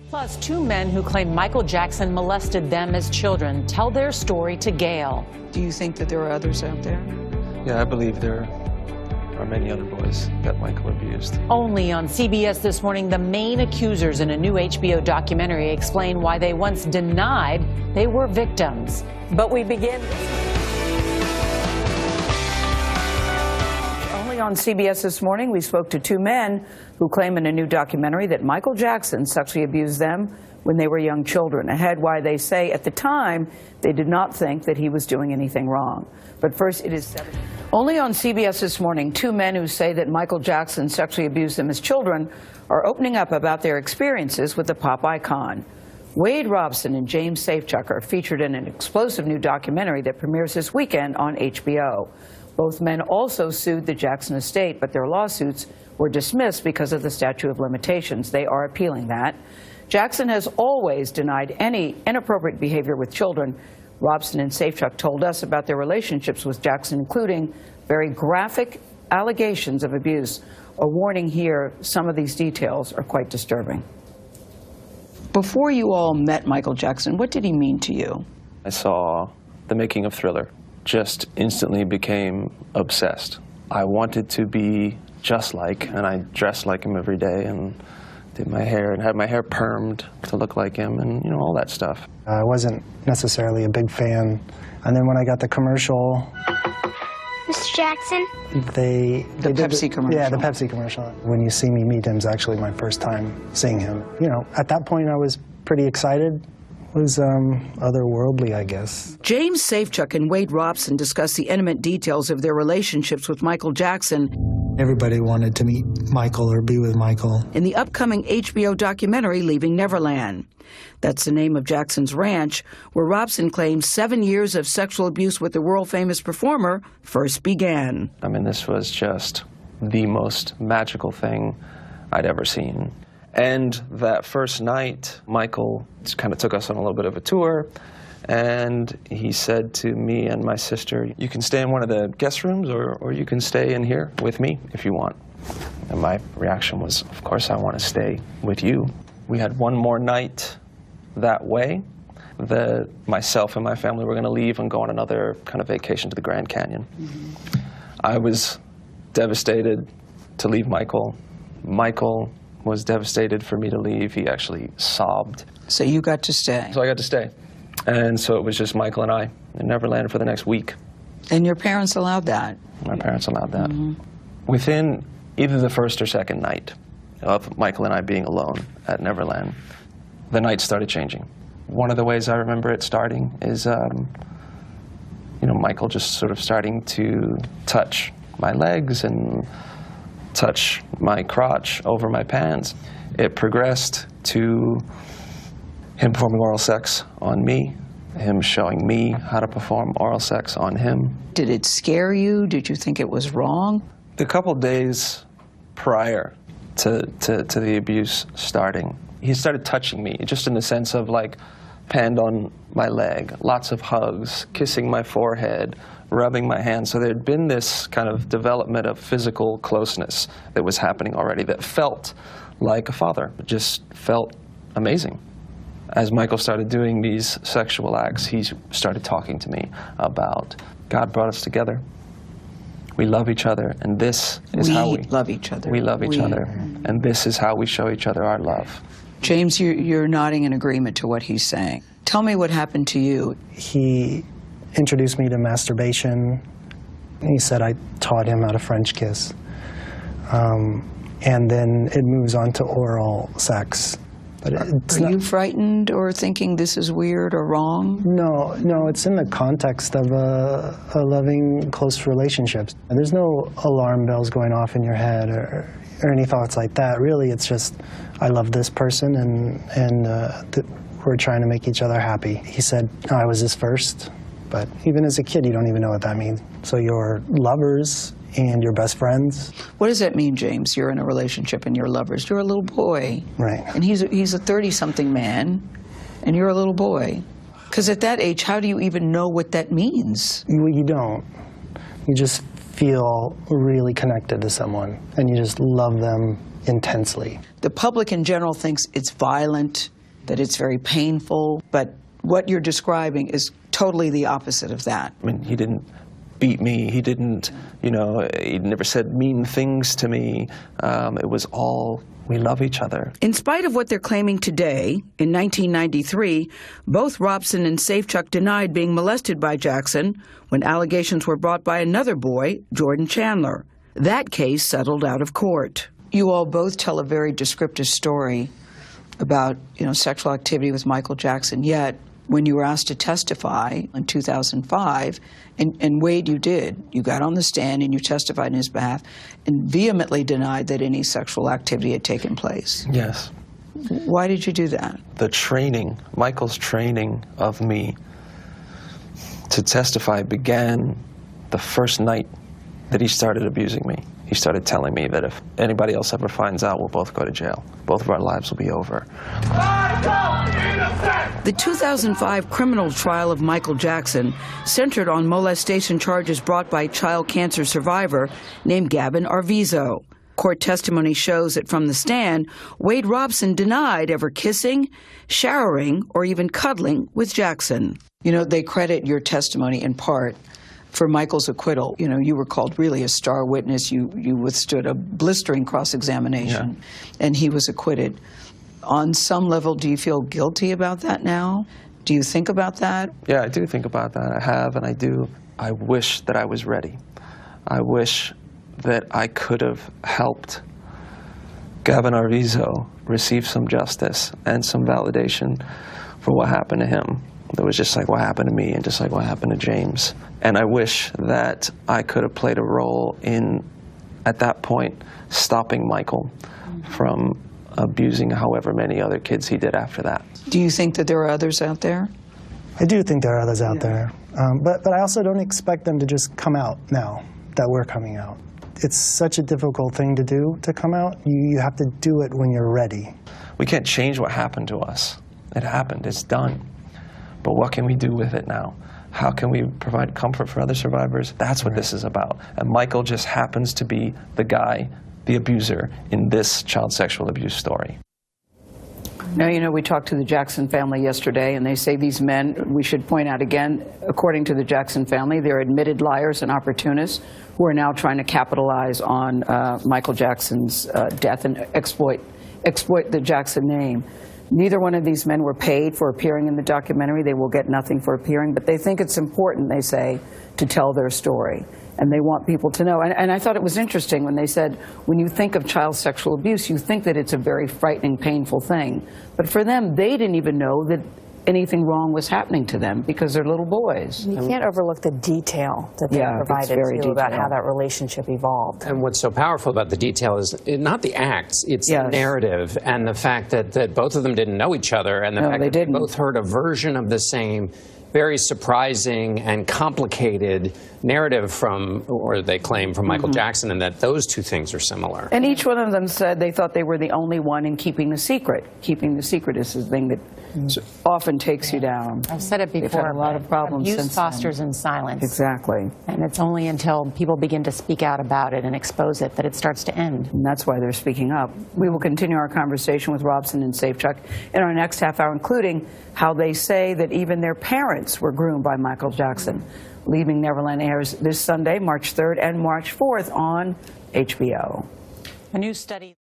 Plus, two men who claim Michael Jackson molested them as children tell their story to Gail. Do you think that there are others out there? Yeah, I believe there are many other boys that Michael abused. Only on CBS this morning, the main accusers in a new HBO documentary explain why they once denied they were victims. But we begin... On CBS this morning, we spoke to two men who claim in a new documentary that Michael Jackson sexually abused them when they were young children. Ahead, why they say at the time they did not think that he was doing anything wrong. But first, it is only on CBS this morning, two men who say that Michael Jackson sexually abused them as children are opening up about their experiences with the pop icon. Wade Robson and James Safechuck are featured in an explosive new documentary that premieres this weekend on HBO. Both men also sued the Jackson estate, but their lawsuits were dismissed because of the statute of limitations. They are appealing that. Jackson has always denied any inappropriate behavior with children. Robson and Safechuck told us about their relationships with Jackson, including very graphic allegations of abuse. A warning here, some of these details are quite disturbing. Before you all met Michael Jackson, what did he mean to you? I saw the making of Thriller. Just instantly became obsessed. I wanted to be just like, and I dressed like him every day and did my hair and had my hair permed to look like him and, you know, all that stuff. I wasn't necessarily a big fan. And then when I got the commercial... Mr. Jackson? The Pepsi commercial. Yeah, the Pepsi commercial. When You See Me Meet Him is actually my first time seeing him. You know, at that point I was pretty excited. Was otherworldly, I guess. James Safechuck and Wade Robson discuss the intimate details of their relationships with Michael Jackson. Everybody wanted to meet Michael or be with Michael. In the upcoming HBO documentary, Leaving Neverland. That's the name of Jackson's ranch, where Robson claims 7 years of sexual abuse with the world-famous performer first began. I mean, this was just the most magical thing I'd ever seen. And that first night, Michael kind of took us on a little bit of a tour, and he said to me and my sister, you can stay in one of the guest rooms, or you can stay in here with me if you want. And my reaction was, of course I want to stay with you. We had one more night that way. Myself and my family were going to leave and go on another kind of vacation to the Grand Canyon. I was devastated to leave Michael. Michael was devastated for me to leave. He actually sobbed. So you got to stay? So I got to stay. And so it was just Michael and I in Neverland for the next week. And your parents allowed that? My parents allowed that. Within either the first or second night of Michael and I being alone at Neverland, the night started changing. One of the ways I remember it starting is, you know, Michael just sort of starting to touch my legs and touch my crotch over my pants. It progressed to him performing oral sex on me, him showing me how to perform oral sex on him. Did it scare you? Did you think it was wrong? The couple days prior to the abuse starting, he started touching me, just in the sense of like, hand on my leg, lots of hugs, kissing my forehead, rubbing my hands. So there had been this kind of development of physical closeness that was happening already that felt like a father. It just felt amazing. As Michael started doing these sexual acts, he started talking to me about God brought us together. We love each other, and this is how we love each other. We love each other, and this is how we show each other our love. James, you're nodding in agreement to what he's saying. Tell me what happened to you. He introduced me to masturbation. He said I taught him how to French kiss. And then it moves on to oral sex. But Are you frightened or thinking this is weird or wrong? No, it's in the context of a loving, close relationships. There's no alarm bells going off in your head or any thoughts like that. Really, it's just, I love this person and we're trying to make each other happy. He said I was his first, but even as a kid, you don't even know what that means. So you're lovers and you're best friends. What does that mean, James? You're in a relationship and you're lovers. You're a little boy. Right. And he's a 30-something man, and you're a little boy. Because at that age, how do you even know what that means? You don't. You just feel really connected to someone, and you just love them intensely. The public in general thinks it's violent, that it's very painful, but what you're describing is totally the opposite of that. I mean, he didn't beat me. He didn't, you know, he never said mean things to me. It was all, we love each other. In spite of what they're claiming today, in 1993, both Robson and Safechuck denied being molested by Jackson when allegations were brought by another boy, Jordan Chandler. That case settled out of court. You all both tell a very descriptive story about, you know, sexual activity with Michael Jackson, yet when you were asked to testify in 2005, and Wade, you did. You got on the stand and you testified in his behalf and vehemently denied that any sexual activity had taken place. Yes. Why did you do that? The training, Michael's training of me to testify began the first night that he started abusing me. He started telling me that if anybody else ever finds out, we'll both go to jail. Both of our lives will be over. The 2005 criminal trial of Michael Jackson centered on molestation charges brought by child cancer survivor named Gavin Arvizo. Court testimony shows that from the stand, Wade Robson denied ever kissing, showering, or even cuddling with Jackson. You know, they credit your testimony in part for Michael's acquittal. You know, you were called really a star witness. You withstood a blistering cross-examination, and he was acquitted. On some level, do you feel guilty about that now? Do you think about that? Yeah, I do think about that. I have, and I do. I wish that I was ready. I wish that I could have helped Gavin Arvizo receive some justice and some validation for what happened to him. That was just like what happened to me and just like what happened to James. And I wish that I could have played a role in, at that point, stopping Michael from abusing however many other kids he did after that. Do you think that there are others out there? I do think there are others out there, but I also don't expect them to just come out now that we're coming out. It's such a difficult thing to do, to come out. You have to do it when you're ready. We can't change what happened to us. It happened, it's done. But what can we do with it now? How can we provide comfort for other survivors? That's what this is about. And Michael just happens to be the guy, the abuser, in this child sexual abuse story. Now, you know, we talked to the Jackson family yesterday, and they say these men, we should point out again, according to the Jackson family, they're admitted liars and opportunists who are now trying to capitalize on Michael Jackson's death and exploit the Jackson name. Neither one of these men were paid for appearing in the documentary. They will get nothing for appearing, but they think it's important, they say, to tell their story. And they want people to know. And I thought it was interesting when they said, when you think of child sexual abuse, you think that it's a very frightening, painful thing. But for them, they didn't even know that anything wrong was happening to them because they're little boys. You can't overlook the detail that they provided too about how that relationship evolved. And what's so powerful about the detail is not the acts, it's the narrative and the fact that both of them didn't know each other and the fact that they both heard a version of the same very surprising and complicated narrative from, or they claim, from Michael Jackson, and that those two things are similar. And each one of them said they thought they were the only one in keeping the secret. Keeping the secret is the thing that often takes you down. I've said it before. They've had a lot of problems abuse since fosters then. in silence. Exactly. And it's only until people begin to speak out about it and expose it that it starts to end. And that's why they're speaking up. We will continue our conversation with Robson and Safechuck in our next half hour, including how they say that even their parents were groomed by Michael Jackson. Leaving Neverland airs this Sunday, March 3rd and March 4th on HBO. A new study